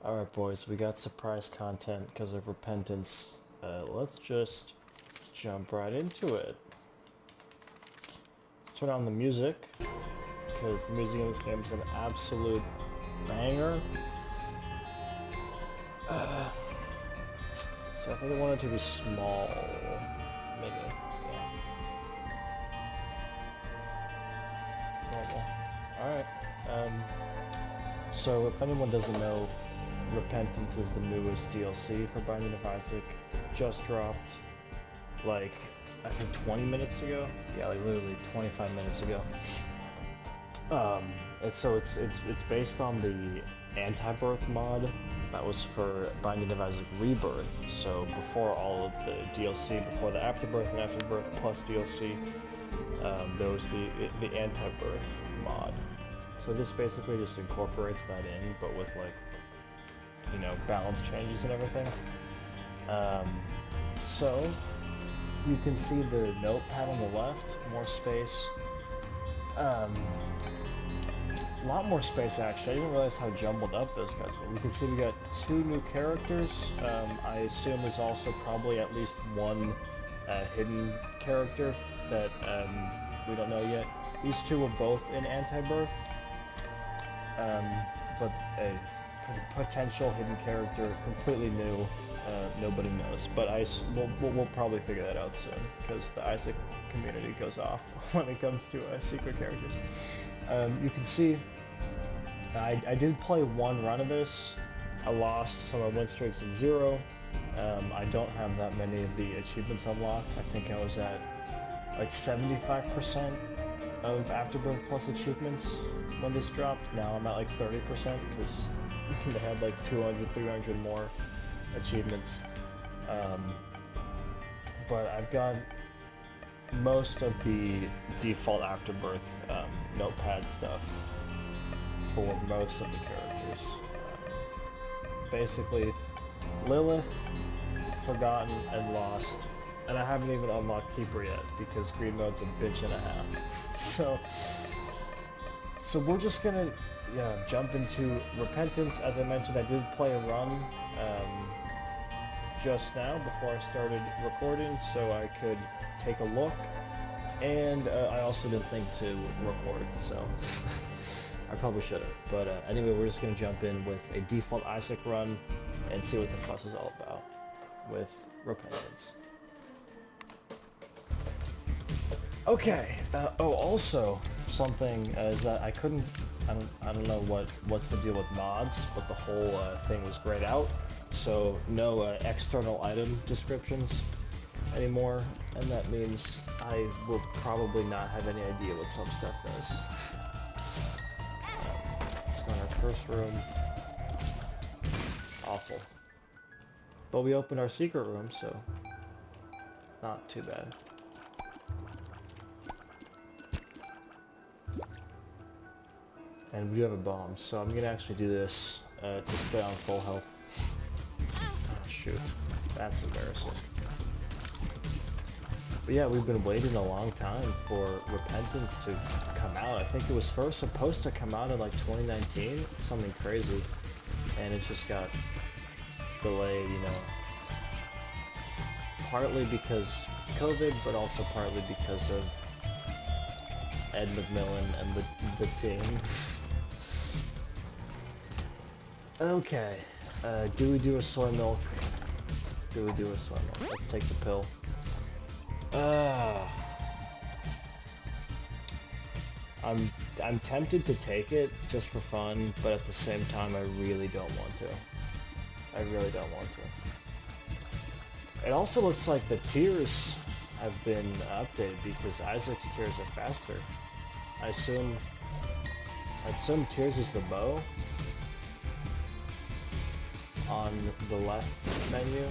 Alright, boys, we got surprise content because of Repentance. Let's just jump right into it. Let's turn on the music because the music in this game is an absolute banger. So I think I want it to be small. Maybe. Yeah. Normal. Alright. So if anyone doesn't know, Repentance is the newest DLC for Binding of Isaac. Just dropped, like, I think 20 minutes ago. Yeah, like literally 25 minutes ago. It's based on the Anti-Birth mod that was for Binding of Isaac Rebirth. So before all of the DLC, before the Afterbirth and Afterbirth Plus DLC, there was the Anti-Birth mod. So this basically just incorporates that in, but with like, you know, balance changes and everything. So you can see the notepad on the left, more space. A lot more space actually. I didn't realize how jumbled up those guys were. We can see we got 2 new characters. I assume there's also probably at least one hidden character that we don't know yet. These 2 were both in Anti-Birth, but a potential hidden character, completely new, nobody knows. But we'll probably figure that out soon, because the Isaac community goes off when it comes to secret characters. You can see, I did play 1 run of this. I lost, so my win streak's at 0. I don't have that many of the achievements unlocked. I think I was at like 75% of Afterbirth Plus achievements when this dropped. Now I'm at like 30% because they had like 200, 300 more achievements. But I've got most of the default Afterbirth notepad stuff for most of the characters. Basically, Lilith, Forgotten, and Lost. And I haven't even unlocked Keeper yet because Green Mode's a bitch and a half. So we're just gonna jump into Repentance. As I mentioned, I did play a run just now before I started recording, so I could take a look. And I also didn't think to record, so I probably should have. But anyway, we're just gonna jump in with a default Isaac run and see what the fuss is all about with Repentance. Okay. Also something is that I don't know what's the deal with mods, but the whole thing was grayed out, so no external item descriptions anymore, and that means I will probably not have any idea what some stuff does. Let's go in our curse room. Awful. But we opened our secret room, so not too bad. And we do have a bomb, so I'm gonna actually do this to stay on full health. Oh shoot, that's embarrassing. But yeah, we've been waiting a long time for Repentance to come out. I think it was first supposed to come out in like 2019, something crazy, and it just got delayed, you know. Partly because COVID, but also partly because of Ed McMillan and the team. Okay, do we do a soy milk? Do we do a soy milk? Let's take the pill. I'm tempted to take it just for fun, but at the same time, I really don't want to. I really don't want to. It also looks like the tiers have been updated because Isaac's tiers are faster. I assume tiers is the bow on the left menu.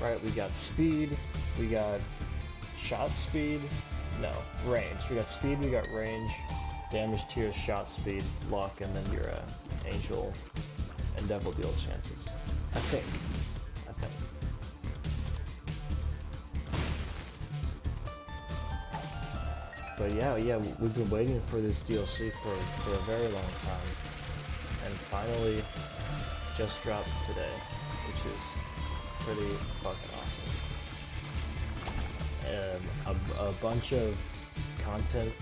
Right, we got speed, we got shot speed, no, range. We got speed, we got range, damage tiers, shot speed, luck, and then your angel and devil deal chances. I think. But yeah, we've been waiting for this DLC for a very long time. And finally, just dropped today, which is pretty fucking awesome. A bunch of content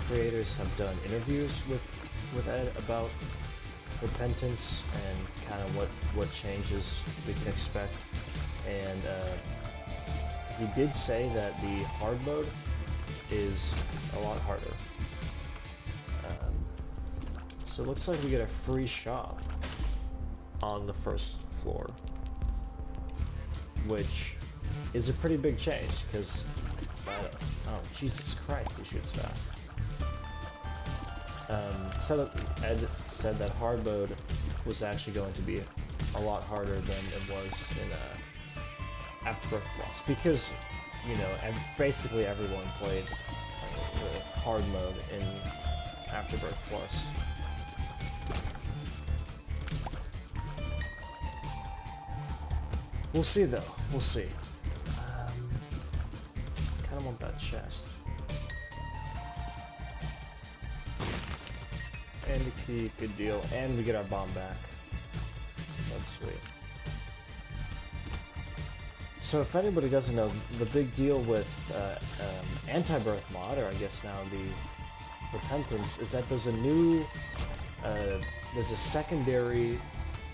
creators have done interviews with Ed about Repentance and kind of what changes we can expect. And he did say that the hard mode is a lot harder. So it looks like we get a free shop on the first floor, which is a pretty big change because, oh Jesus Christ, he shoots fast. So Ed said that hard mode was actually going to be a lot harder than it was in Afterbirth Plus, because, you know, basically everyone played the hard mode in Afterbirth Plus. We'll see though, we'll see. Kind of want that chest. And the key, good deal, and we get our bomb back. That's sweet. So if anybody doesn't know, the big deal with Anti-Birth mod, or I guess now the Repentance, is that there's a new, there's a secondary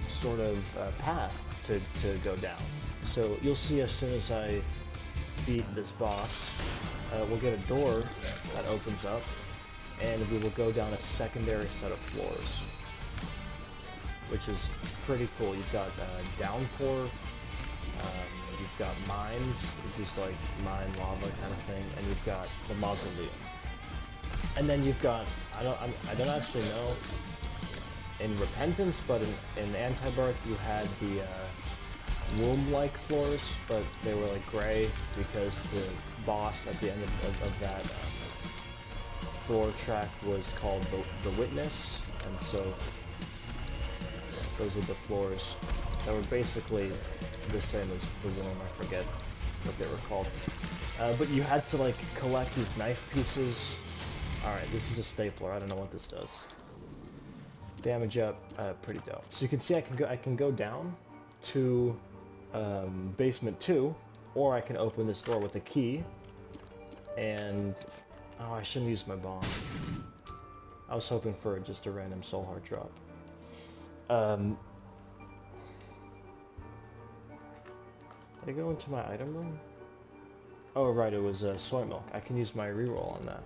sort of path to go down. So you'll see as soon as I beat this boss, we'll get a door that opens up, and we will go down a secondary set of floors, which is pretty cool. You've got downpour, you've got mines, which is like mine lava kind of thing, and you've got the mausoleum. And then you've got, I don't actually know in Repentance, but in Anti-Birth you had the womb-like floors, but they were like gray because the boss at the end of that floor track was called the Witness, and so those are the floors that were basically the same as the womb. I forget what they were called, but you had to like collect these knife pieces. All right, this is a stapler. I don't know what this does. Damage up, pretty dope. So you can see I can go down to basement 2, or I can open this door with a key. And oh, I shouldn't use my bomb. I was hoping for just a random soul heart drop. Did I go into my item room? Oh right, it was soy milk. I can use my reroll on that.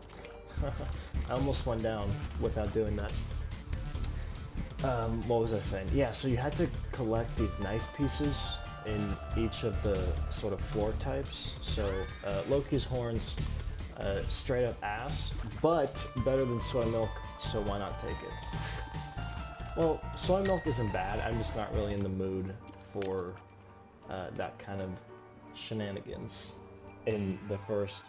I almost went down without doing that. What was I saying? Yeah, so you had to collect these knife pieces in each of the sort of floor types. So Loki's horns, straight up ass, but better than soy milk, so why not take it? Well, soy milk isn't bad, I'm just not really in the mood for that kind of shenanigans in the first,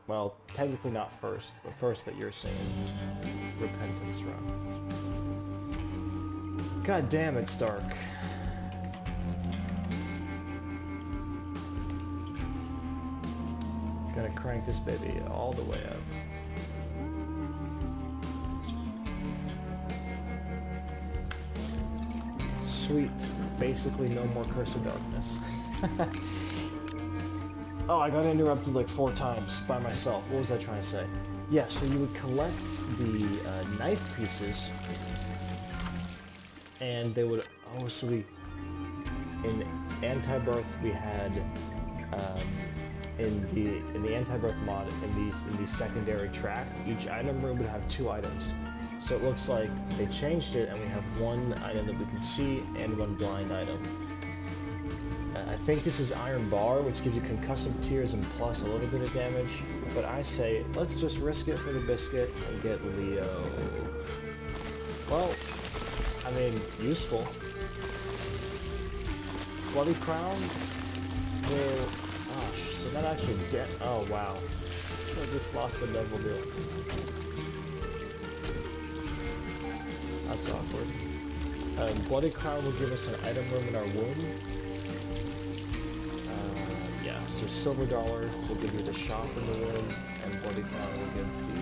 well, technically not first, but first that you're seeing Repentance run. God damn, it's dark. Gonna crank this baby all the way up. Sweet. Basically no more Curse of Darkness. Oh, I got interrupted like 4 times by myself. What was I trying to say? Yeah, so you would collect the knife pieces, and they would, oh, so in Anti-Birth we had, in the Anti-Birth mod, in these secondary tracked, each item room would have 2 items. So it looks like they changed it, and we have 1 item that we can see and 1 blind item. I think this is Iron Bar, which gives you concussive tears and plus a little bit of damage, but I say, let's just risk it for the biscuit and get Leo. Well, I mean, useful. Bloody Crown will, oh, so that actually oh wow. I just lost the Devil Deal. That's awkward. Bloody Crown will give us an item room in our womb. Yeah, so Silver Dollar will give you the shop in the room, and Bloody Crown will give the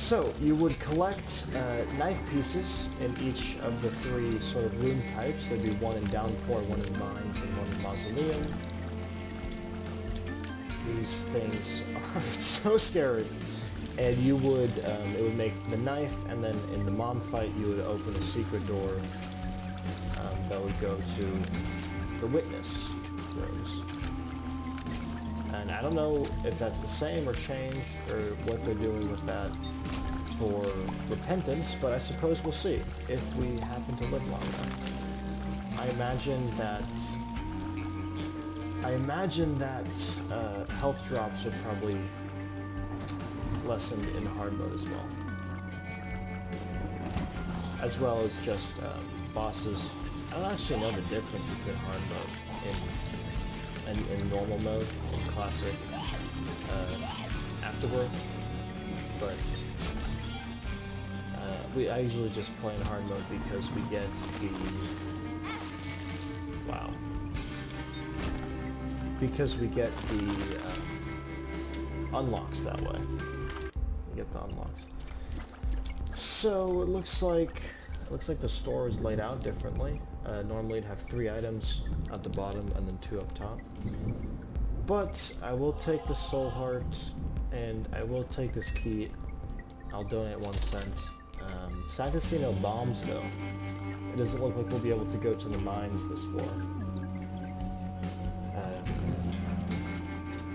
So you would collect knife pieces in each of the 3 sort of room types. There'd be one in Downpour, one in Mines, and one in Mausoleum. These things are so scary. And you would, it would make the knife, and then in the mom fight you would open a secret door that would go to the witness rooms. And I don't know if that's the same or changed, or what they're doing with that for Repentance, but I suppose we'll see if we happen to live long enough. I imagine that health drops are probably lessened in hard mode as well as just bosses. I don't actually know the difference between hard mode in normal mode, in classic Afterbirth, but I usually just play in hard mode because we get the unlocks that way. We get the unlocks. So it looks like the store is laid out differently. Normally it'd have 3 items at the bottom and then 2 up top. But I will take the soul heart and I will take this key. I'll donate 1 cent. Sad to see no bombs though. It doesn't look like we'll be able to go to the mines this floor.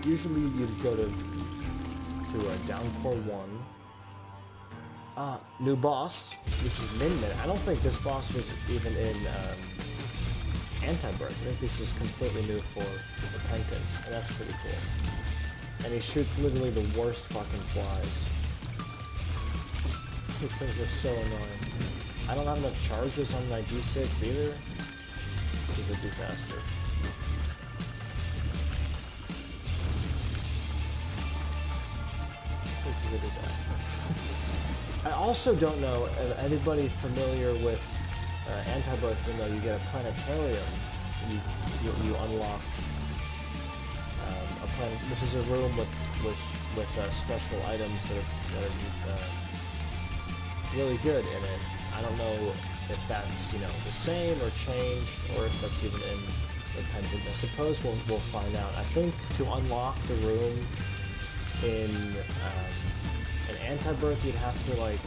Usually you'd go to Downpour 1. New boss. This is Min Min. I don't think this boss was even in Antibirth. I think this is completely new for Repentance, and that's pretty cool. And he shoots literally the worst fucking flies. These things are so annoying. I don't have enough charges on my D6 either. This is a disaster. This is a disaster. I also don't know if anybody familiar with Antibirth, even though you get a planetarium, you unlock a planet. This is a room with special items that are really good in it. I don't know if that's the same or changed, or if that's even in Repentance. I suppose we'll find out. I think to unlock the room in Antibirth, you'd have to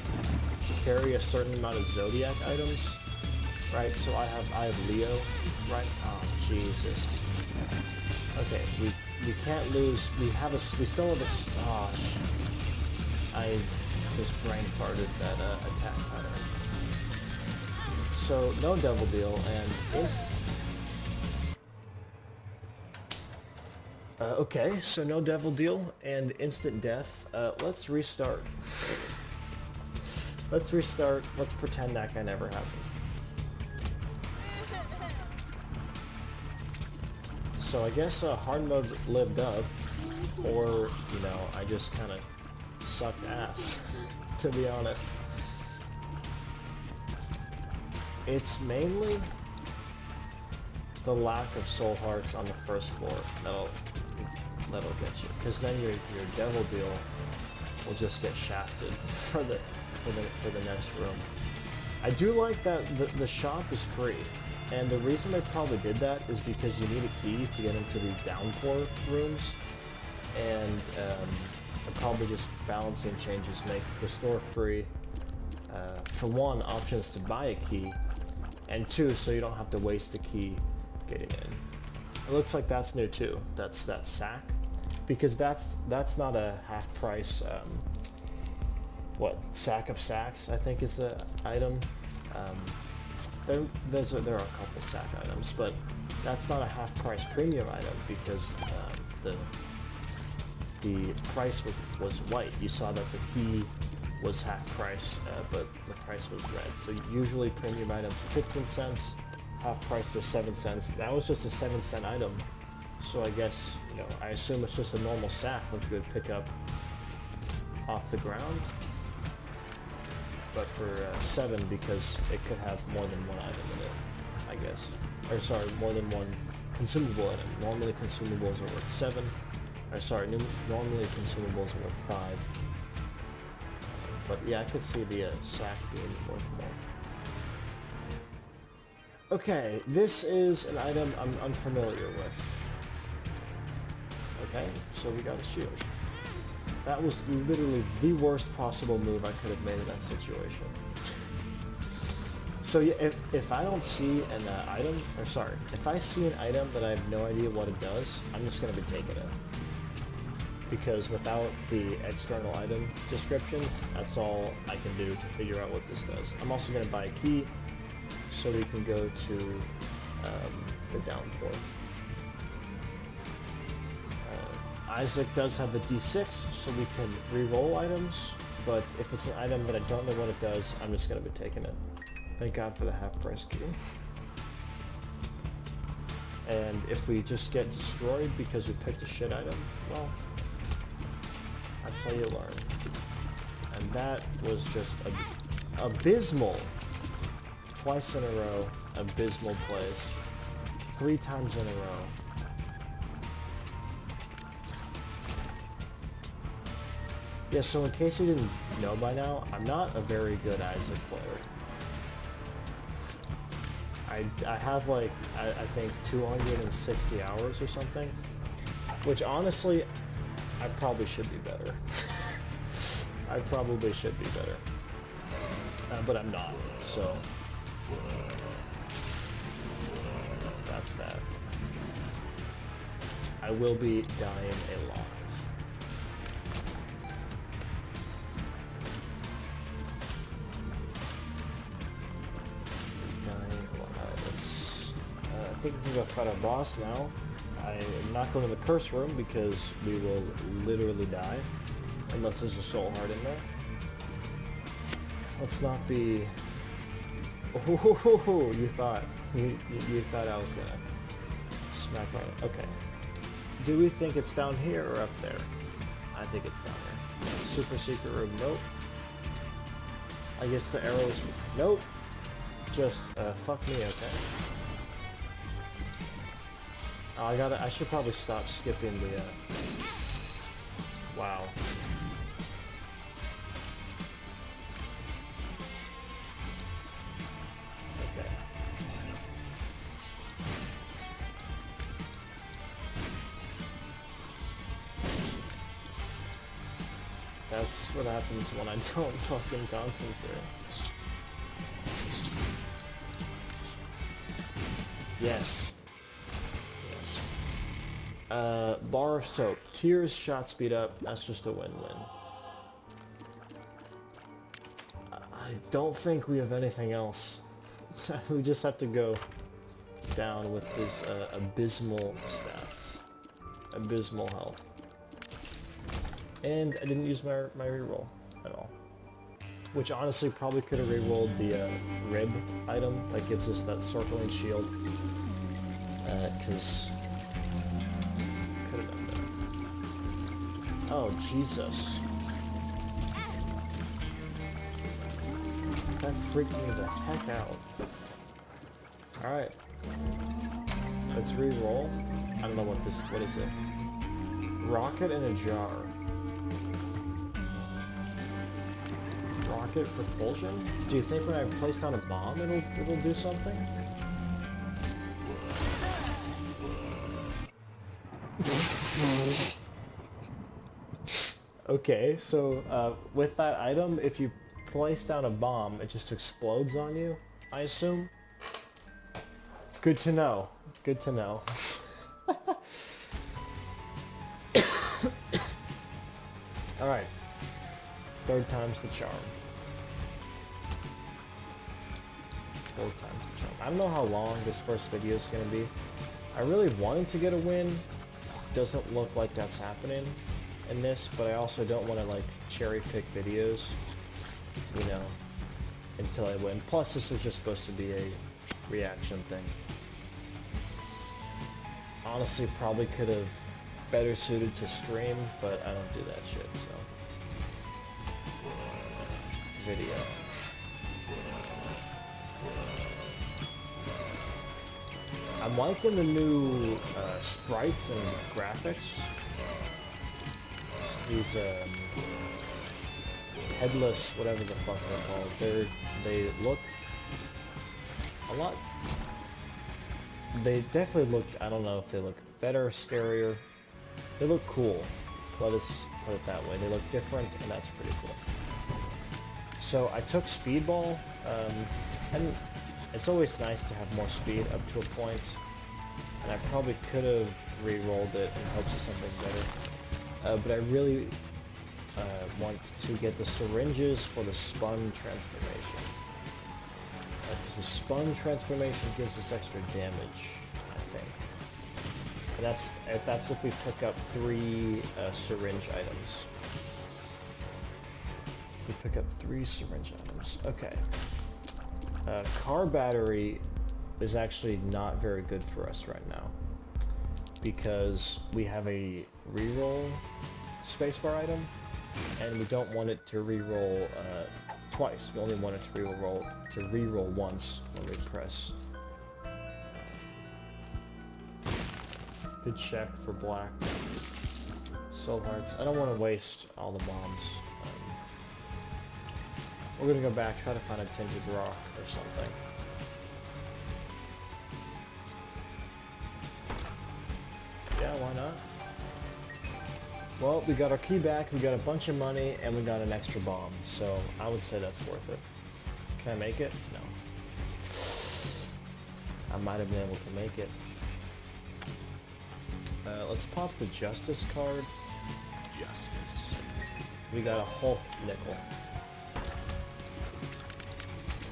carry a certain amount of Zodiac items, right? So I have Leo, right? Oh Jesus. Okay, we can't lose. We still have a. Oh shit. I just brain farted that attack pattern. So no Devil Deal and okay, so no Devil Deal and instant death. Let's restart. Let's restart. Let's pretend that guy never happened. So I guess hard mode lived up, or I just kind of sucked ass, to be honest. It's mainly the lack of soul hearts on the first floor that'll get you, because then your Devil Deal will just get shafted for the next room. I do like that the shop is free, and the reason they probably did that is because you need a key to get into the Downpour rooms, and probably just balancing changes make the store free. For 1, options to buy a key, and 2, so you don't have to waste a key getting in. It looks like that's new too. That's that sack, because that's not a half price. Sack of sacks, I think is the item. There are a couple sack items, but that's not a half price premium item because the price was white. You saw that the key was half price, but the price was red. So usually premium items are 15 cents. Half price they're 7 cents. That was just a 7-cent item, so I guess I assume it's just a normal sack like you would pick up off the ground, but for 7 because it could have more than 1 item in it, I guess. Or sorry, more than 1 consumable item. Normally consumables are worth 7. Normally consumables are worth 5. But yeah, I could see the sack being worth more. Okay, this is an item I'm unfamiliar with. Okay, so we got a shield. That was literally the worst possible move I could have made in that situation. So yeah, if I don't see an item, or sorry, if I see an item that I have no idea what it does, I'm just going to be taking it. Because without the external item descriptions, that's all I can do to figure out what this does. I'm also going to buy a key so we can go to the downpour. Isaac does have the D6, so we can re-roll items, but if it's an item that I don't know what it does, I'm just going to be taking it. Thank God for the half-price key. And if we just get destroyed because we picked a shit item, well, that's how you learn. And that was just abysmal. Twice in a row, abysmal plays. 3 times in a row. Yeah, so in case you didn't know by now, I'm not a very good Isaac player. I have like, I think 260 hours or something, which honestly, I probably should be better. I probably should be better. But I'm not, so that's that. I will be dying a lot. I think we can go fight our boss now. I am not going to the curse room because we will literally die unless there's a soul heart in there. Let's not be. Oh, you thought you thought I was gonna smack right. Okay. Do we think it's down here or up there? I think it's down there. Super secret room. Nope. I guess the arrows. Nope. Just fuck me. Okay. I should probably stop skipping the, wow. Okay. That's what happens when I don't fucking concentrate. Yes. Bar of soap. Tears, shot speed up. That's just a win-win. I don't think we have anything else. We just have to go down with these abysmal stats. Abysmal health. And I didn't use my reroll at all. Which honestly probably could have rerolled the rib item that gives us that circling shield. Because oh, Jesus. That freaked me the heck out. Alright. Let's re-roll. I don't know what is it? Rocket in a jar. Rocket propulsion? Do you think when I place down a bomb it'll do something? Okay, so with that item, if you place down a bomb, it just explodes on you, I assume? Good to know. Good to know. Alright. 3rd time's the charm. 4th time's the charm. I don't know how long this first video is going to be. I really wanted to get a win. Doesn't look like that's happening in this, but I also don't want to like cherry pick videos, you know, until I win. Plus this was just supposed to be a reaction thing. Honestly, probably could have better suited to stream, but I don't do that shit, so. Video. I'm liking the new sprites and graphics. These headless, whatever the fuck they're called. They look a lot. They definitely look. I don't know if they look better, scarier. They look cool. Let us put it that way. They look different, and that's pretty cool. So I took Speedball, and it's always nice to have more speed up to a point, and I probably could have re-rolled it in hopes of something better. But I really want to get the syringes for the spun transformation. Because the spun transformation gives us extra damage, I think. And that's if we pick up 3 syringe items. If we pick up 3 syringe items. Okay. Car battery is actually not very good for us right now. Because we have a reroll spacebar item, and we don't want it to reroll twice. We only want it to reroll once when we press. Good check for black. Soul hearts. I don't want to waste all the bombs. We're gonna go back, try to find a tinted rock or something. Yeah, why not? Well, we got our key back, we got a bunch of money, and we got an extra bomb, so I would say that's worth it. Can I make it? No. I might have been able to make it. Let's pop the Justice card. Justice. We got a whole nickel.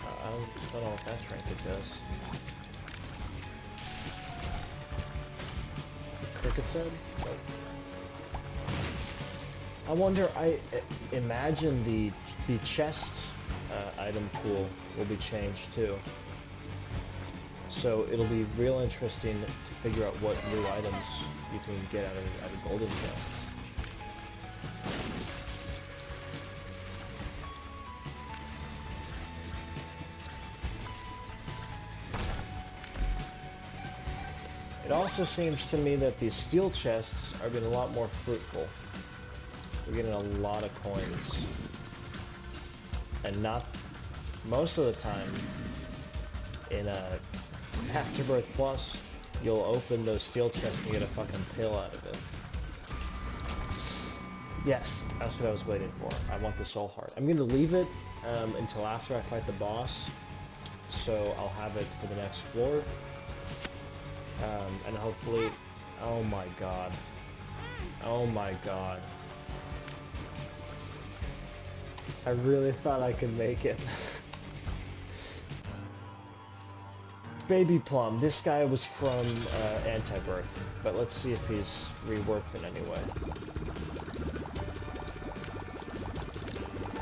I don't know what that trinket does. The cricket said? Nope. I wonder, I imagine the chest item pool will be changed too. So it'll be real interesting to figure out what new items you can get out of golden chests. It also seems to me that these steel chests are getting a lot more fruitful. We're getting a lot of coins. And not most of the time in Afterbirth Plus, you'll open those steel chests and get a fucking pill out of it. Yes, that's what I was waiting for. I want the soul heart. I'm going to leave it until after I fight the boss, so I'll have it for the next floor. And hopefully... Oh my god. Oh my god. I really thought I could make it. Baby Plum. This guy was from Antibirth, but let's see if he's reworked in any way.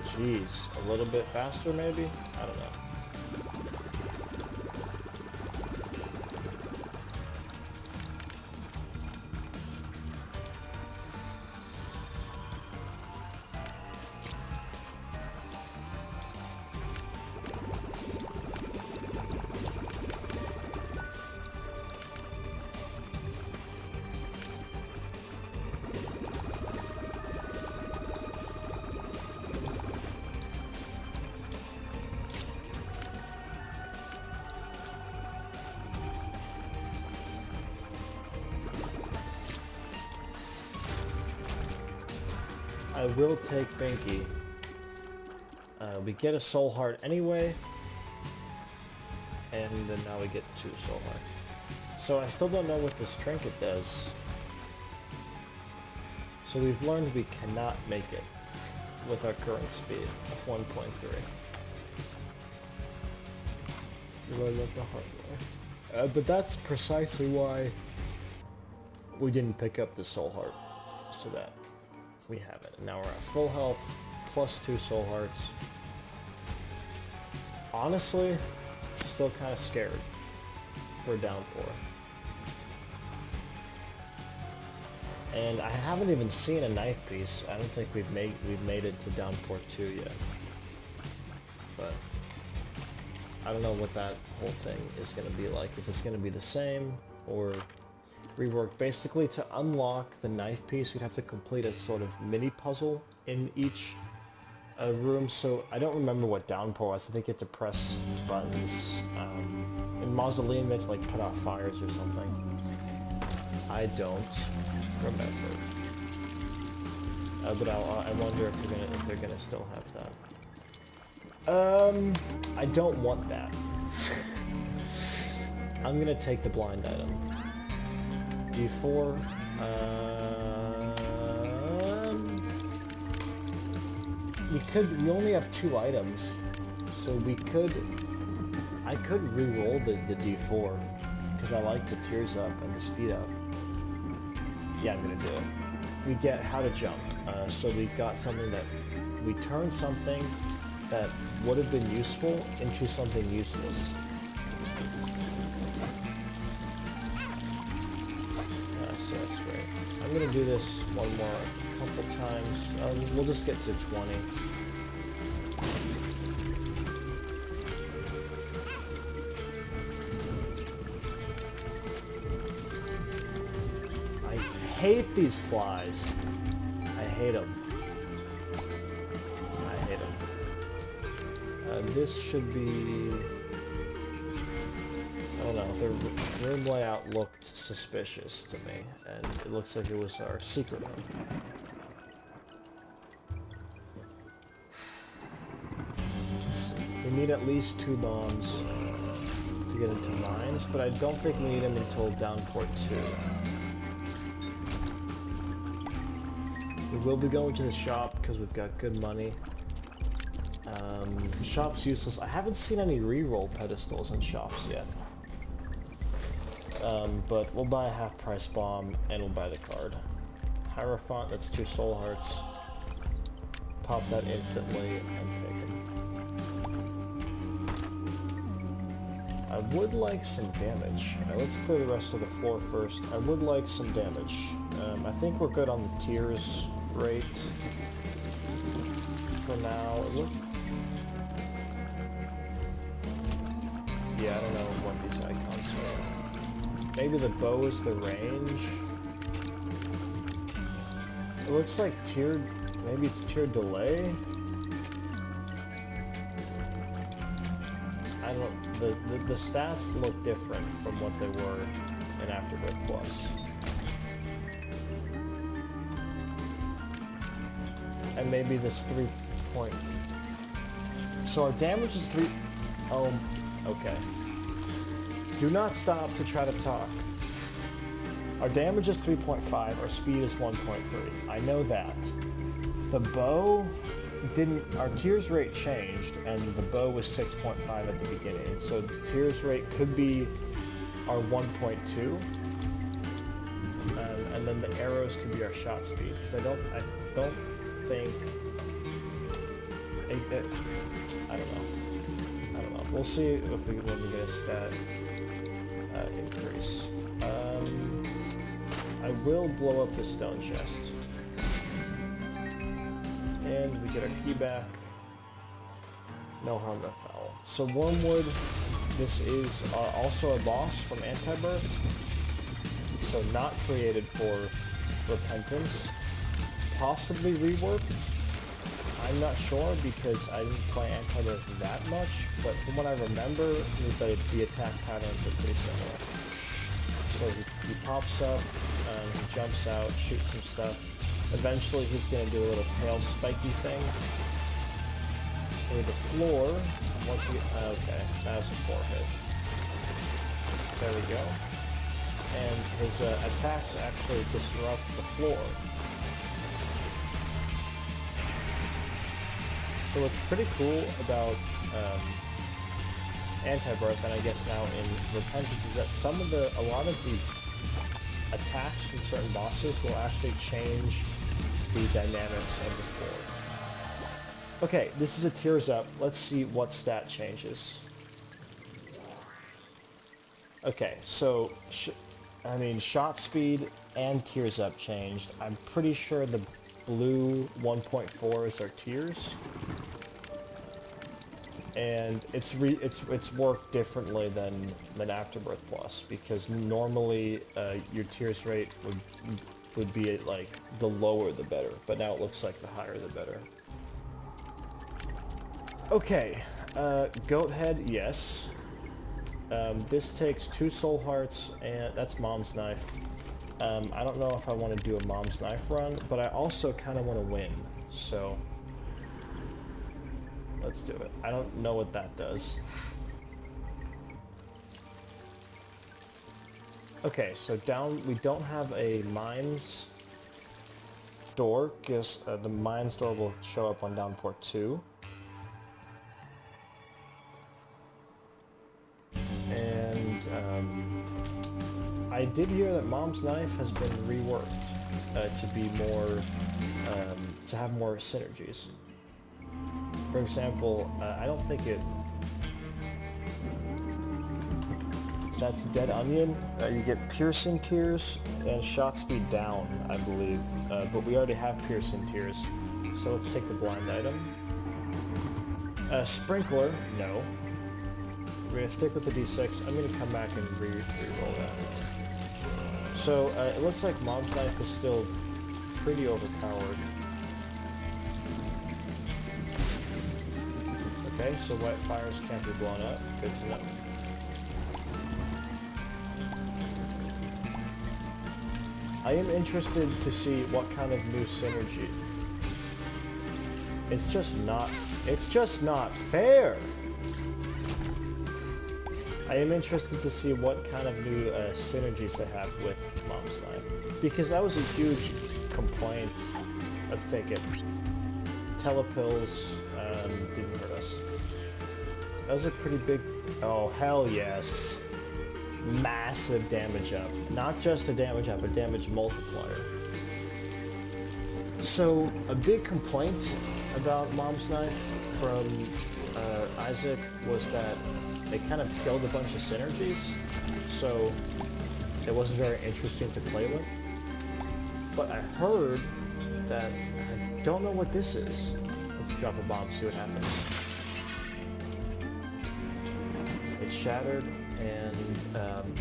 Jeez, a little bit faster maybe? I don't know. I will take Binky. We get a soul heart anyway, and then now we get 2 soul hearts. So I still don't know what this trinket does. So we've learned we cannot make it with our current speed of 1.3. We learned that the hard way. But that's precisely why we didn't pick up the soul heart. So that we have it. And now we're at full health, plus 2 soul hearts. Honestly, still kind of scared for Downpour. And I haven't even seen a knife piece. I don't think we've made it to Downpour 2 yet. But I don't know what that whole thing is going to be like. If it's going to be the same or reworked. Basically, to unlock the knife piece, we'd have to complete a sort of mini puzzle in each a room, so I don't remember what downpour was. I think you have to press buttons. In Mausoleum, it's like put out fires or something. I don't remember. But I wonder if they're gonna still have that. I don't want that. I'm gonna take the blind item. D4. We only have 2 items, so I could re-roll the D4, because I like the tears up and the speed up. Yeah, I'm gonna do it. We get how to jump, so we got something that, we turned something that would have been useful into something useless. So that's great. I'm gonna do this one more, couple times. We'll just get to 20. I hate these flies. I hate them. I hate them. This should be... I don't know, the room layout looked suspicious to me, and it looks like it was our secret room. We need at least 2 bombs to get into mines, but I don't think we need them until downpour 2. We will be going to the shop because we've got good money. Shop's useless. I haven't seen any reroll pedestals in shops yet. But we'll buy a half-price bomb, and we'll buy the card. Hierophant, that's 2 soul hearts. Pop that instantly, and take it. I would like some damage. Let's clear the rest of the floor first. I would like some damage. I think we're good on the tears rate for now. Yeah, I don't know what these icons are. Maybe the bow is the range. It looks like tiered, maybe it's tiered delay. I don't, the stats look different from what they were in Afterbirth Plus. And maybe this 3 point. So our damage is 3, oh, okay. Do not stop to try to talk. Our damage is 3.5, our speed is 1.3. I know that. The bow didn't, our tears rate changed, and the bow was 6.5 at the beginning. So the tears rate could be our 1.2. And then the arrows could be our shot speed. Because I don't think, I don't know. We'll see if when we get a stat increase. I will blow up the stone chest. And we get our key back. No harm, no foul. So Wormwood, this is also a boss from Antibirth. So not created for Repentance. Possibly reworked. I'm not sure because I didn't play Antibirth that much, but from what I remember, the attack patterns are pretty similar. So he pops up, he jumps out, shoots some stuff. Eventually he's going to do a little tail spiky thing through the floor. Once you get, okay, that was a 4 hit. There we go. And his attacks actually disrupt the floor. So what's pretty cool about Antibirth, and I guess now in Repentance, is that a lot of the attacks from certain bosses will actually change the dynamics of the floor. Okay, this is a Tears Up. Let's see what stat changes. Okay, so, shot speed and Tears Up changed. I'm pretty sure the blue 1.4s are tears. And it's worked differently than Afterbirth Plus, because normally your tears rate would be at, like, the lower the better, but now it looks like the higher the better. Okay, goat head, yes. This takes 2 soul hearts, and that's mom's knife. I don't know if I want to do a mom's knife run, but I also kind of want to win, so let's do it. I don't know what that does. Okay, so down, we don't have a mines door, because the mines door will show up on down port 2. And I did hear that mom's knife has been reworked to be more, to have more synergies. For example, I don't think it... That's Dead Onion. You get Piercing Tears and Shot Speed down, I believe. But we already have Piercing Tears, so let's take the blind item. Sprinkler, no. We're going to stick with the D6. I'm going to come back and re-roll that. So it looks like mom's knife is still pretty overpowered. Okay, so white fires can't be blown up. Good to know. I am interested to see what kind of new synergy. It's just not fair! I am interested to see what kind of new synergies they have with mom's knife. Because that was a huge complaint. Let's take it. Telepills didn't hurt us. That was a pretty big... Oh, hell yes. Massive damage up. Not just a damage up, a damage multiplier. So, a big complaint about mom's knife from Isaac was that they kind of killed a bunch of synergies, so it wasn't very interesting to play with. But I heard that, I don't know what this is. Let's drop a bomb, see what happens. It's shattered, and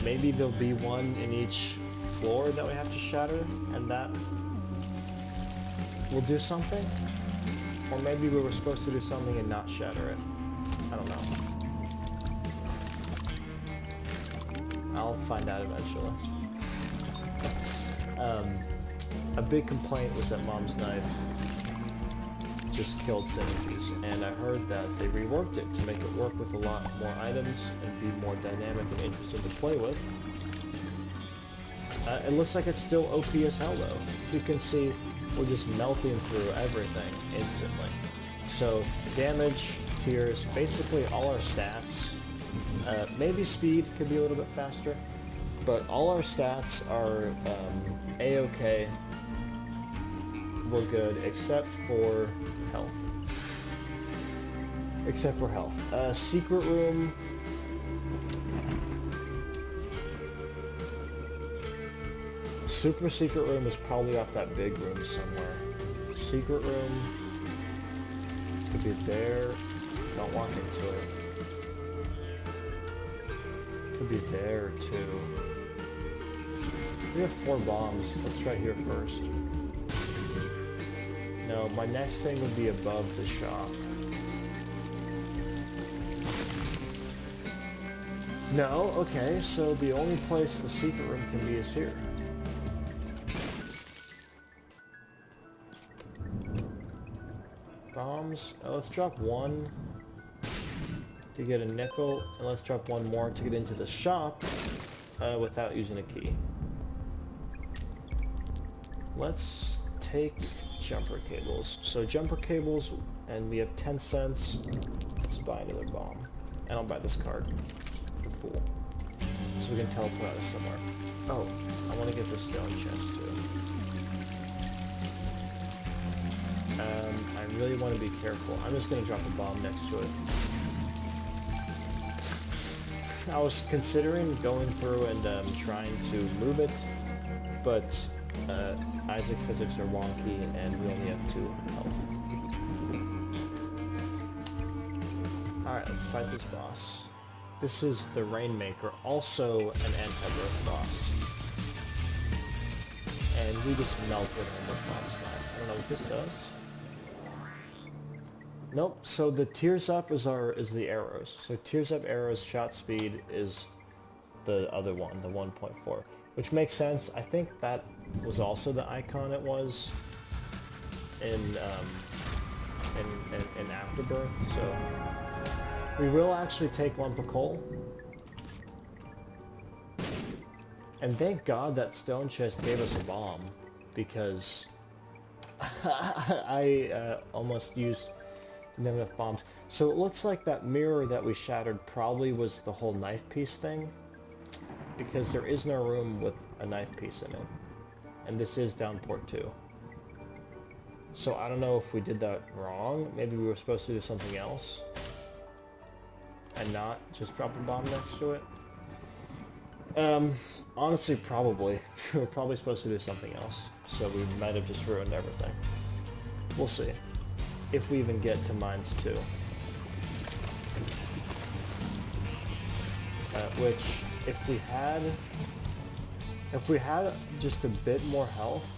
maybe there'll be one in each floor that we have to shatter, and that will do something. Or maybe we were supposed to do something and not shatter it. I don't know. I'll find out eventually. A big complaint was that mom's knife just killed synergies, and I heard that they reworked it to make it work with a lot more items and be more dynamic and interesting to play with. It looks like it's still OP as hell though. As you can see, we're just melting through everything instantly. So damage, tears, basically all our stats. Maybe speed could be a little bit faster, but all our stats are A-okay. We're good, except for health. Except for health. Secret room. Super secret room is probably off that big room somewhere. Secret room could be there. Don't walk into it. Could be there too. We have 4 bombs. Let's try here first. No, my next thing would be above the shop. No, okay, so the only place the secret room can be is here. Bombs. Let's drop 1 to get a nickel, and let's drop 1 more to get into the shop without using a key. Let's take jumper cables. So jumper cables, and we have 10 cents. Let's buy another bomb. And I'll buy this card. The Fool. So we can teleport out of somewhere. Oh, I want to get this stone chest too. I really want to be careful. I'm just going to drop a bomb next to it. I was considering going through and trying to move it, but Isaac physics are wonky and we only have 2 health. Alright, let's fight this boss. This is the Rainmaker, also an anti-growth boss. And we just melted him with Mom's Knife. I don't know what this does. Nope. So the Tears Up is the arrows. So Tears Up arrows shot speed is the other one, the 1.4, which makes sense. I think that was also the icon it was in Afterbirth. So we will actually take Lump of Coal. And thank God that stone chest gave us a bomb, because I almost didn't have enough bombs. So it looks like that mirror that we shattered probably was the whole knife piece thing, because there is no room with a knife piece in it. And this is down port 2. So I don't know if we did that wrong. Maybe we were supposed to do something else and not just drop a bomb next to it. Honestly, probably. We were probably supposed to do something else. So we might have just ruined everything. We'll see. If we even get to Mines 2. Which, if we had just a bit more health,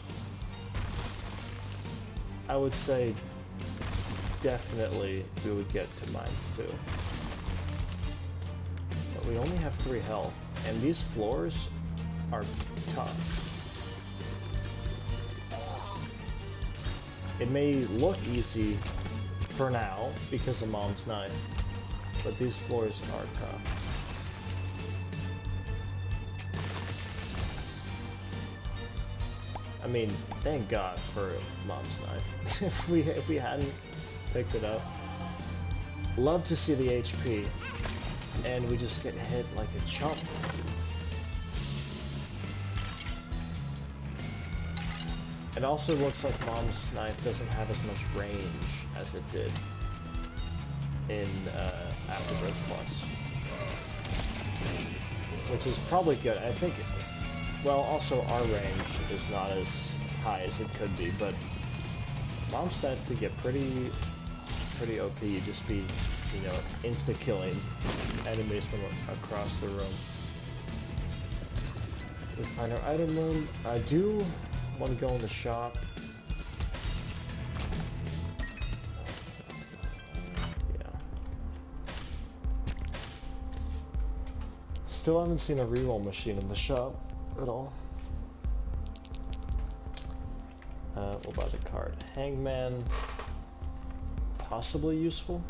I would say definitely we would get to Mines 2. But we only have 3 health, and these floors are tough. It may look easy for now because of Mom's knife, but these floors are tough. I mean, thank God for Mom's knife. if we hadn't picked it up, love to see the HP, and we just get hit like a chump. It also looks like Mom's knife doesn't have as much range as it did in Afterbirth Plus, which is probably good. I think. Well, also our range is not as high as it could be, but Mom's knife could get pretty OP. You'd just be, insta-killing enemies from across the room. We find our item room. I do want to go in the shop. Yeah. Still haven't seen a reroll machine in the shop at all. We'll buy the card. Hangman, possibly useful.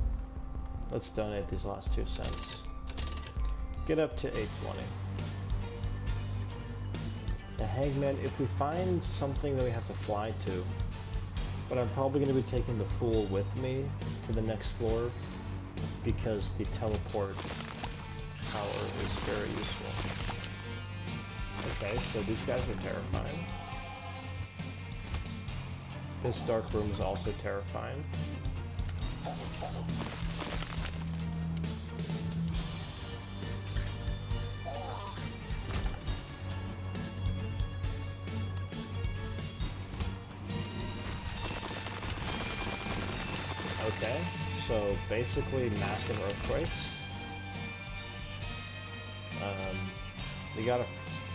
Let's donate these last 2 cents. Get up to 820. The Hangman, if we find something that we have to fly to, but I'm probably going to be taking the Fool with me to the next floor because the teleport power is very useful. Okay, so these guys are terrifying. This dark room is also terrifying. Okay, so basically massive earthquakes. We got a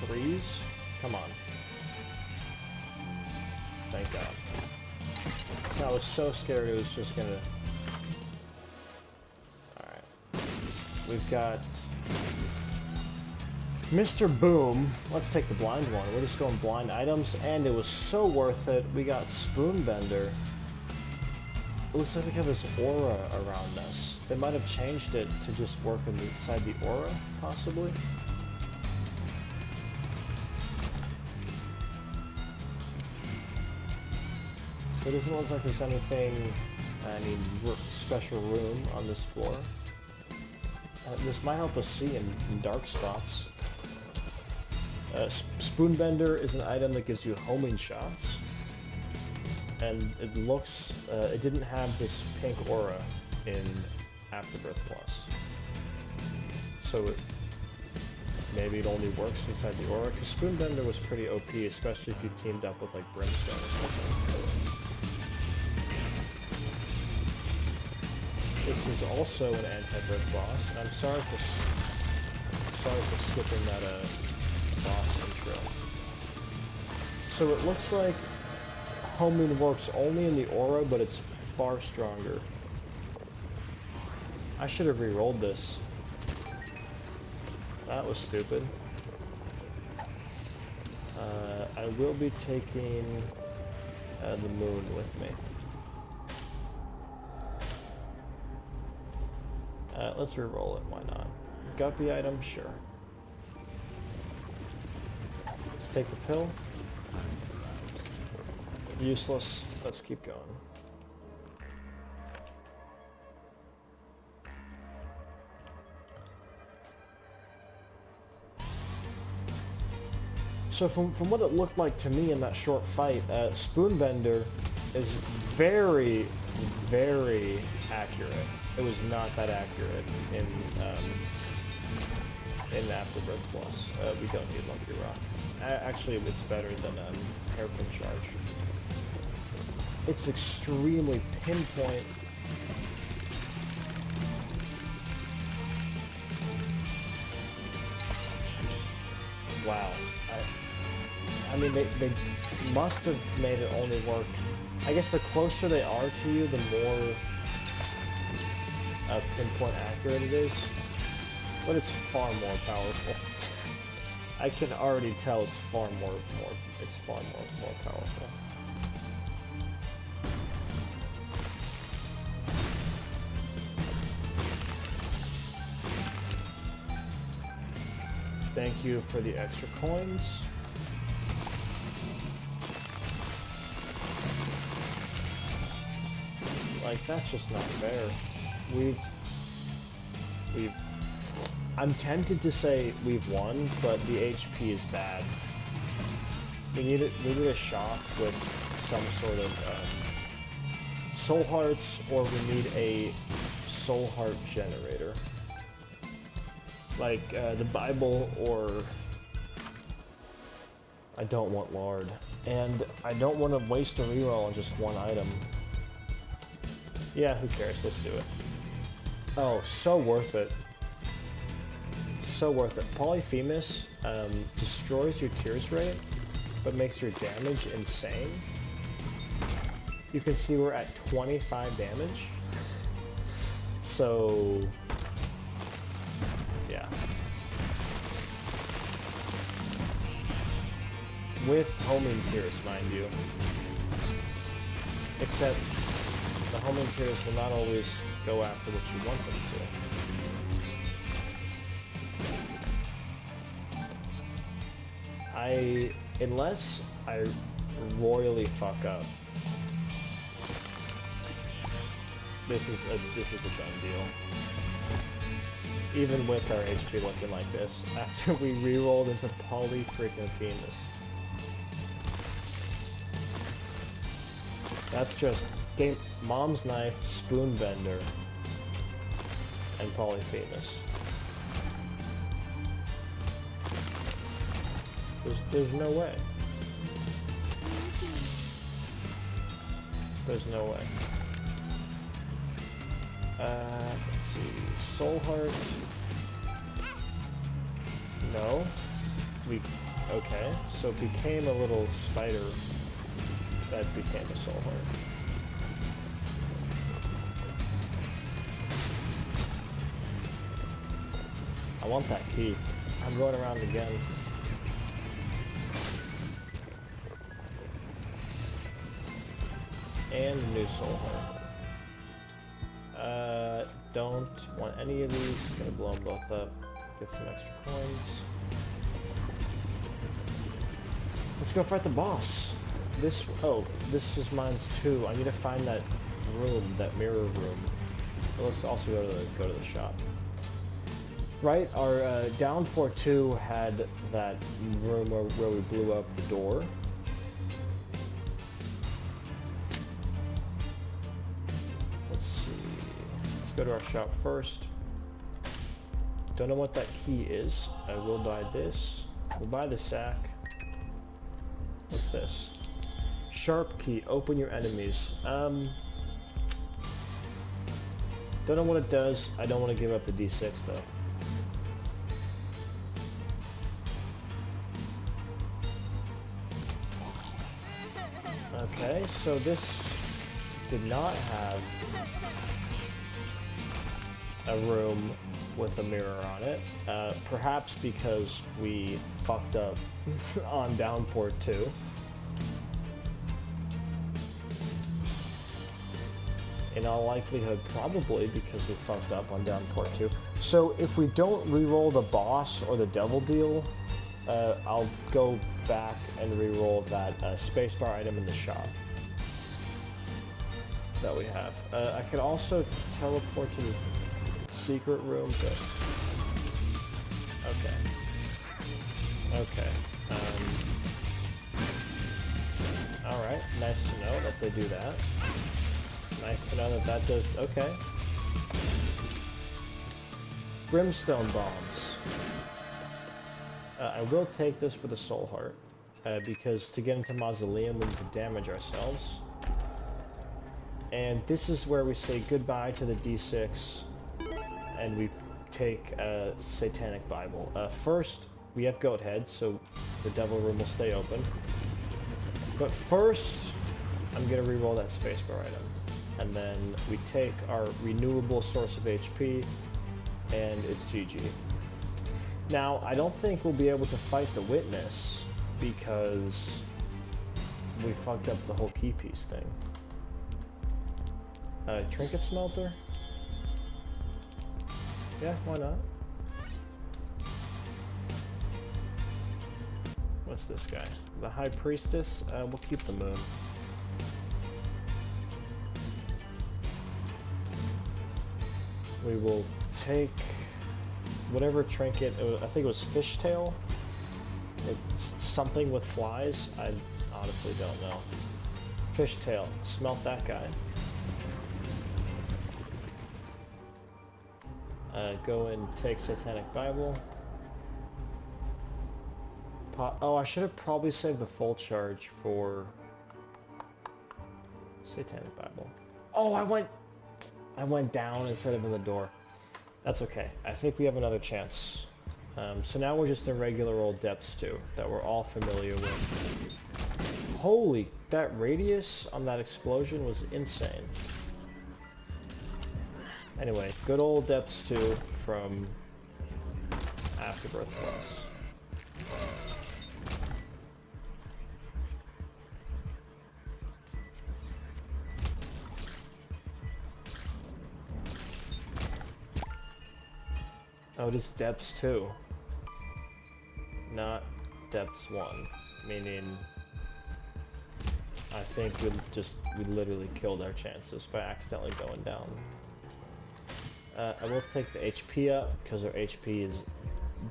freeze? Come on. Thank God. So I was so scared it was just gonna... Alright. We've got... Mr. Boom. Let's take the blind one. We're just going blind items, and it was so worth it. We got Spoonbender. It looks like we have this aura around us. They might have changed it to just work inside the aura, possibly. So it doesn't look like there's anything, any special room on this floor. This might help us see in dark spots. Spoonbender is an item that gives you homing shots. And it looks, it didn't have this pink aura in Afterbirth Plus. So maybe it only works inside the aura, because Spoonbender was pretty OP, especially if you teamed up with like Brimstone or something. This was also an anti-brick boss, and I'm sorry for skipping that boss intro. So it looks like homing works only in the aura, but it's far stronger I should have re-rolled this. That was stupid. I will be taking the moon with me. Let's re-roll it, why not? Guppy item, sure. Let's take the pill. Useless. Let's keep going. So from what it looked like to me in that short fight, Spoonbender is very, very accurate. It was not that accurate in Afterbirth Plus. We don't need Lucky Rock. Actually, it's better than Hairpin Charge. It's extremely pinpoint. Wow. I mean, they must have made it only work. I guess the closer they are to you, the more pinpoint accurate it is. But it's far more powerful. I can already tell it's far more powerful. Thank you for the extra coins. Like, that's just not fair. I'm tempted to say we've won, but the HP is bad. We need a shop with some sort of soul hearts, or we need a soul heart generator. Like the Bible, or I don't want lard. And I don't want to waste a reroll on just one item. Yeah, who cares? Let's do it. Oh, so worth it. So worth it. Polyphemus destroys your tears rate, but makes your damage insane. You can see we're at 25 damage. So, yeah. With homing tears, mind you. Except the homing tears will not always go after what you want them to. Unless I royally fuck up, this is a done deal. Even with our HP looking like this, after we re-rolled into Polyphemus. That's just Mom's Knife, Spoonbender, and Polyphemus. There's no way. There's no way. Let's see. Soul Heart. No. Okay. So it became a little spider that became a Soul Heart. I want that key. I'm going around again. And a new Soul Heart. Don't want any of these. Gonna blow them both up. Get some extra coins. Let's go fight the boss. This is mine's too. I need to find that room, that mirror room. But let's also go to the shop. Right, our Downpour 2 had that room where we blew up the door. Let's see. Let's go to our shop first. Don't know what that key is. I will buy this. We'll buy the sack. What's this? Sharp key. Open your enemies. Don't know what it does. I don't want to give up the D6 though. Okay, so this did not have a room with a mirror on it. Perhaps because we fucked up on Downport 2. In all likelihood, probably because we fucked up on Downport 2. So if we don't reroll the boss or the devil deal, I'll go back and reroll that spacebar item in the shop that we have. I could also teleport to the secret room, but... Okay. Alright, nice to know that they do that. Nice to know that that does... Okay. Brimstone bombs. I will take this for the soul heart, because to get into Mausoleum we need to damage ourselves. And this is where we say goodbye to the D6, and we take a Satanic Bible. First, we have goat heads, so the devil room will stay open. But first, I'm gonna reroll that spacebar item. And then we take our renewable source of HP, and it's GG. Now, I don't think we'll be able to fight the witness, because we fucked up the whole key piece thing. Trinket smelter? Yeah, why not? What's this guy? The High Priestess? We'll keep the moon. We will take whatever trinket, I think it was fishtail? It's something with flies? I honestly don't know. Fishtail. Smelt that guy. Go and take Satanic Bible. Oh, I should have probably saved the full charge for Satanic Bible. Oh, I went down instead of in the door. That's okay. I think we have another chance. So now we're just in regular old Depths 2 that we're all familiar with. Holy, that radius on that explosion was insane. Anyway, good old Depths 2 from Afterbirth Plus. Oh, it is Depths 2. Not Depths 1. Meaning, I think we literally killed our chances by accidentally going down. I will take the HP up, because our HP is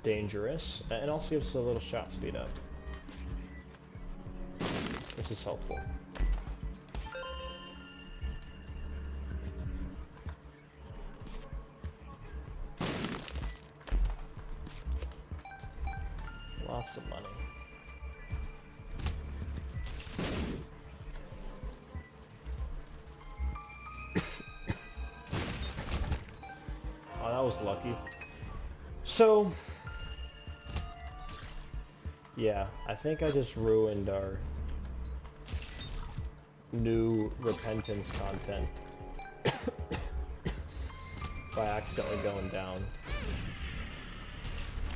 dangerous, and also gives us a little shot speed up, which is helpful. Lots of money. Oh, that was lucky. So, yeah, I think I just ruined our new repentance content by accidentally going down.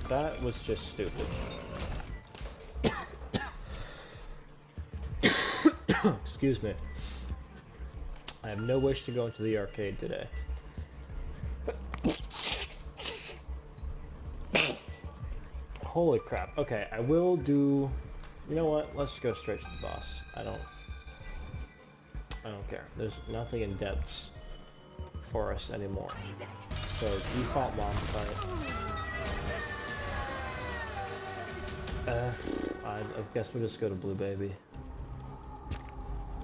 That was just stupid. Excuse me. I have no wish to go into the arcade today. Holy crap. Okay, I will do... You know what? Let's go straight to the boss. I don't care. There's nothing in Depths for us anymore. So, default mob fight. I guess we'll just go to Blue Baby.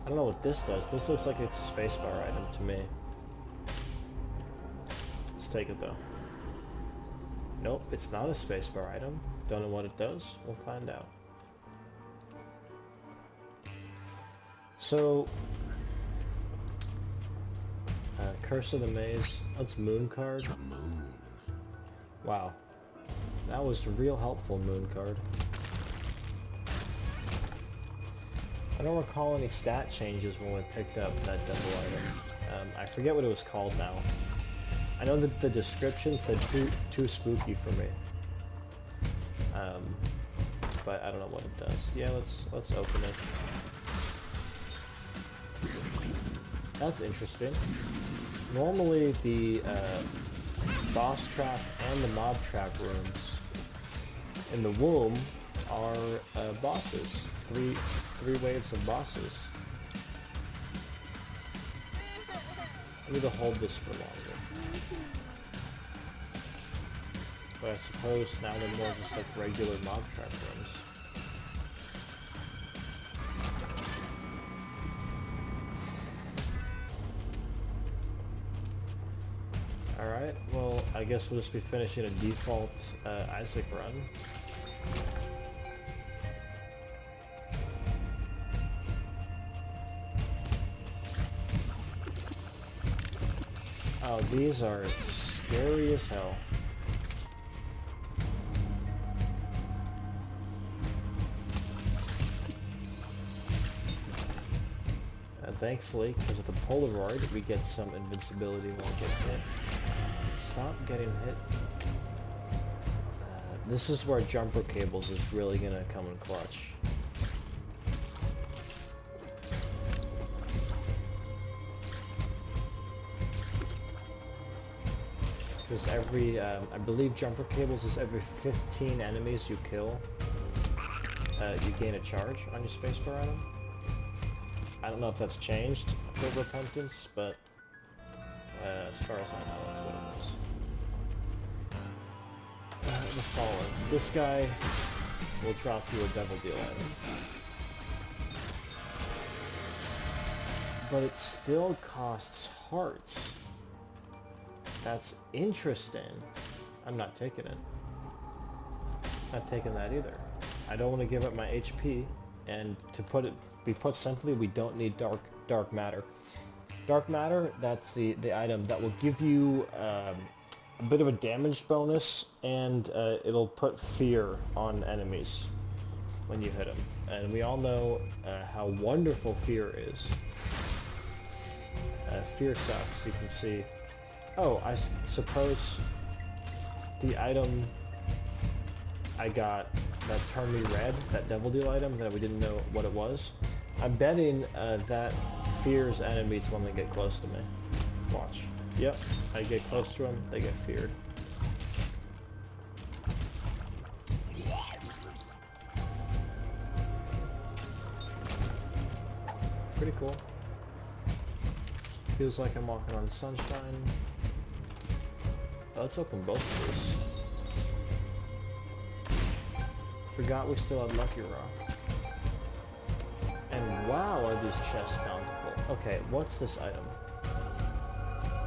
I don't know what this does. This looks like it's a spacebar item to me. Let's take it though. Nope, it's not a spacebar item. Don't know what it does. We'll find out. So, Curse of the Maze. That's Moon card. Wow, that was a real helpful Moon card. I don't recall any stat changes when we picked up that devil item. I forget what it was called now. I know that the description said too spooky for me. But I don't know what it does. Yeah, let's open it. That's interesting. Normally the boss trap and the mob trap rooms in the womb are bosses. Three waves of bosses. I need to hold this for longer. But I suppose now they're more just like regular mob trap rooms. Alright, well, I guess we'll just be finishing a default Isaac run. Oh, these are scary as hell. Thankfully, because of the Polaroid, we get some invincibility when we get hit. Stop getting hit. This is where jumper cables is really gonna come in clutch. Because every, I believe jumper cables is every 15 enemies you kill, you gain a charge on your spacebar item. I don't know if that's changed for Repentance, but as far as I know, that's what it is. The Fallen. This guy will drop you a Devil Deal item. But it still costs hearts. That's interesting. I'm not taking it. Not taking that either. I don't want to give up my HP, and to be put simply, we don't need dark matter. Dark matter, that's the item that will give you a bit of a damage bonus, and it'll put fear on enemies when you hit them. And we all know how wonderful fear is. Fear sucks, you can see. Oh, I suppose the item I got that turned me red, that Devil Deal item that we didn't know what it was, I'm betting that fears enemies when they get close to me. Watch. Yep, I get close to them, they get feared. Pretty cool. Feels like I'm walking on sunshine. Let's open both of these. Forgot we still had Lucky Rock. And wow, are these chests bountiful. Okay, what's this item?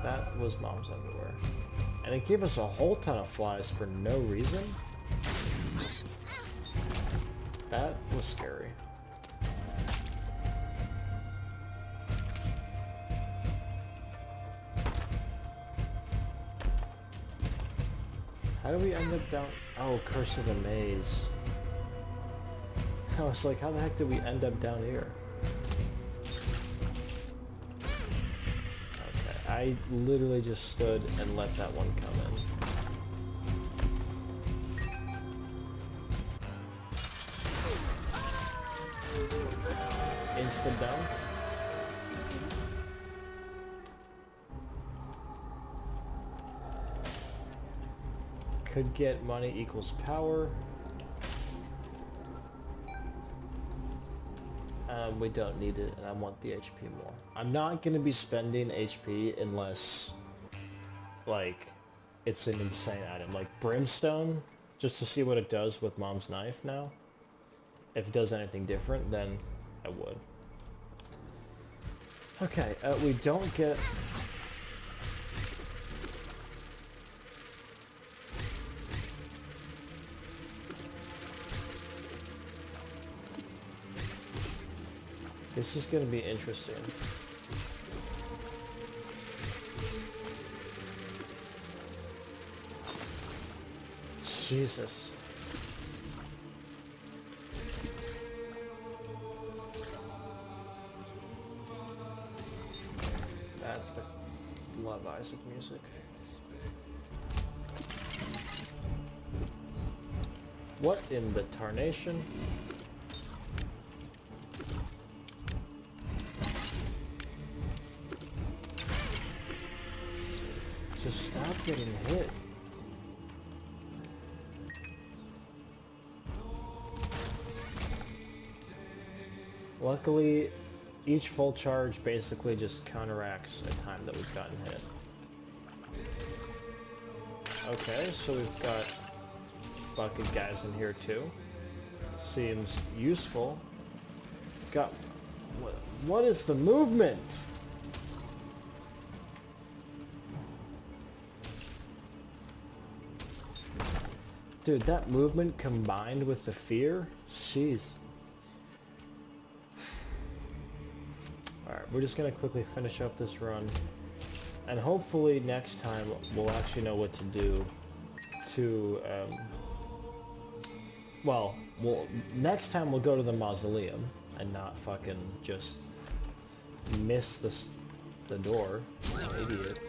That was Mom's underwear. And it gave us a whole ton of flies for no reason? That was scary. How do we end up down? Oh, Curse of the Maze. I was like, how the heck did we end up down here? Okay, I literally just stood and let that one come in. Instant down. Could get money equals power. We don't need it, and I want the HP more. I'm not going to be spending HP unless, like, it's an insane item. Like Brimstone, just to see what it does with Mom's knife now. If it does anything different, then I would. Okay, we don't get... This is going to be interesting. Jesus. That's the Love Isaac music. What in the tarnation? Just stop getting hit. Luckily, each full charge basically just counteracts a time that we've gotten hit. Okay, so we've got bucket guys in here too. Seems useful. Got... What is the movement? Dude, that movement combined with the fear? Jeez. Alright, we're just gonna quickly finish up this run. And hopefully next time we'll actually know what to do to, well, next time we'll go to the mausoleum and not fucking just miss the door. Idiot.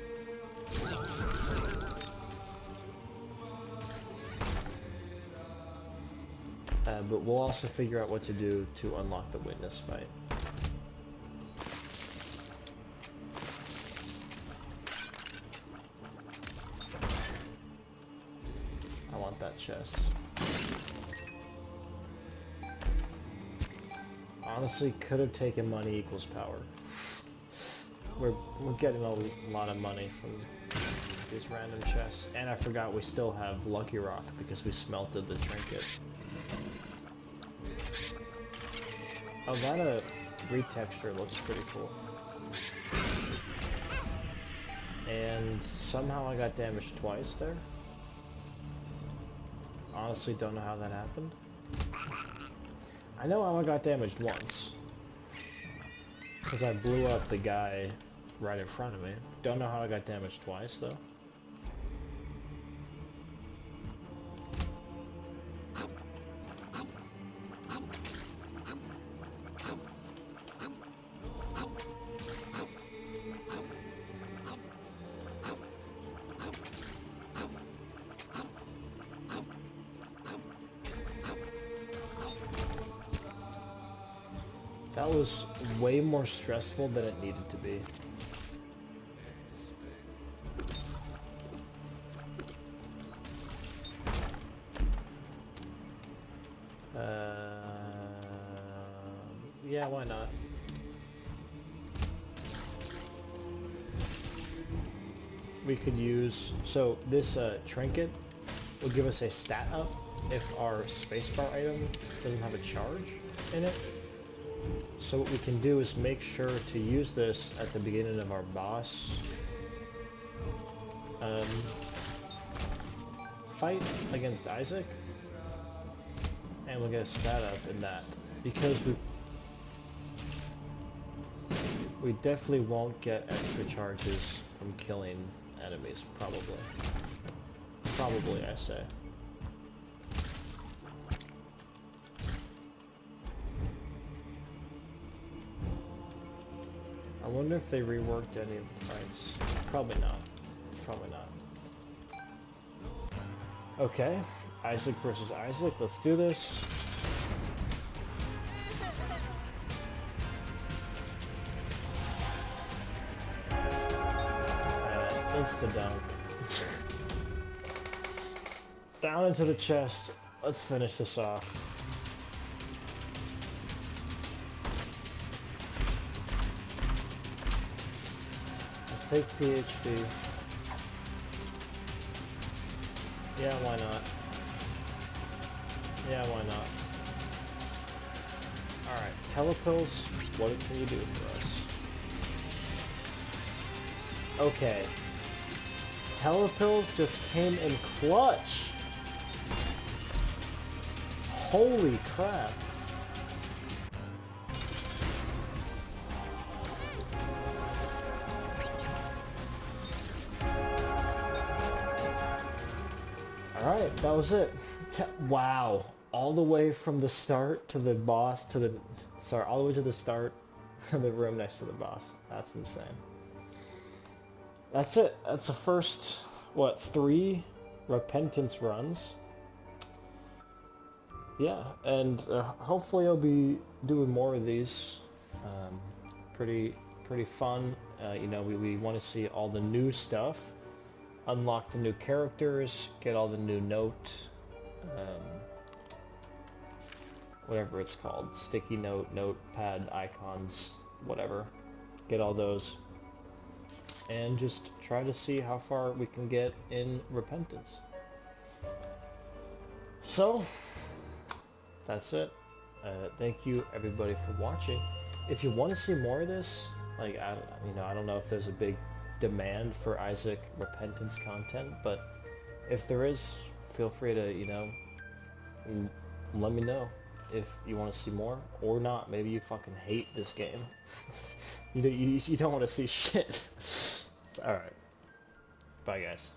But we'll also figure out what to do to unlock the witness fight. I want that chest. Honestly, could have taken money equals power. We're getting a lot of money from these random chests. And I forgot we still have Lucky Rock because we smelted the trinket. Oh, that retexture looks pretty cool. And somehow I got damaged twice there. Honestly, don't know how that happened. I know how I got damaged once. Because I blew up the guy right in front of me. Don't know how I got damaged twice, though. That was way more stressful than it needed to be. Yeah, why not? We could use, so this trinket will give us a stat up if our spacebar item doesn't have a charge in it. So what we can do is make sure to use this at the beginning of our boss fight against Isaac, and we'll get a stat up in that, because we definitely won't get extra charges from killing enemies, probably. Probably, I say. I wonder if they reworked any of the fights. Probably not. Probably not. Okay, Isaac versus Isaac. Let's do this. Insta-dunk. Down into the chest. Let's finish this off. Take PhD. Yeah, why not? Yeah, why not? Alright, telepills, what can you do for us? Okay. Telepills just came in clutch! Holy crap. Alright, that was it. Wow. All the way from the start to the boss to the... Sorry, all the way to the start to the room next to the boss. That's insane. That's it. That's the first, what, 3 repentance runs. yeah, and hopefully I'll be doing more of these. Um, pretty fun. We want to see all the new stuff, unlock the new characters, get all the new note, um, whatever it's called, sticky note, notepad icons, whatever. Get all those, and just try to see how far we can get in Repentance. So, that's it. Thank you everybody for watching. If you want to see more of this, like I don't know if there's a big demand for Isaac Repentance content, but if there is, feel free to let me know if you want to see more or not. Maybe you fucking hate this game. You don't want to see shit. All right, bye guys.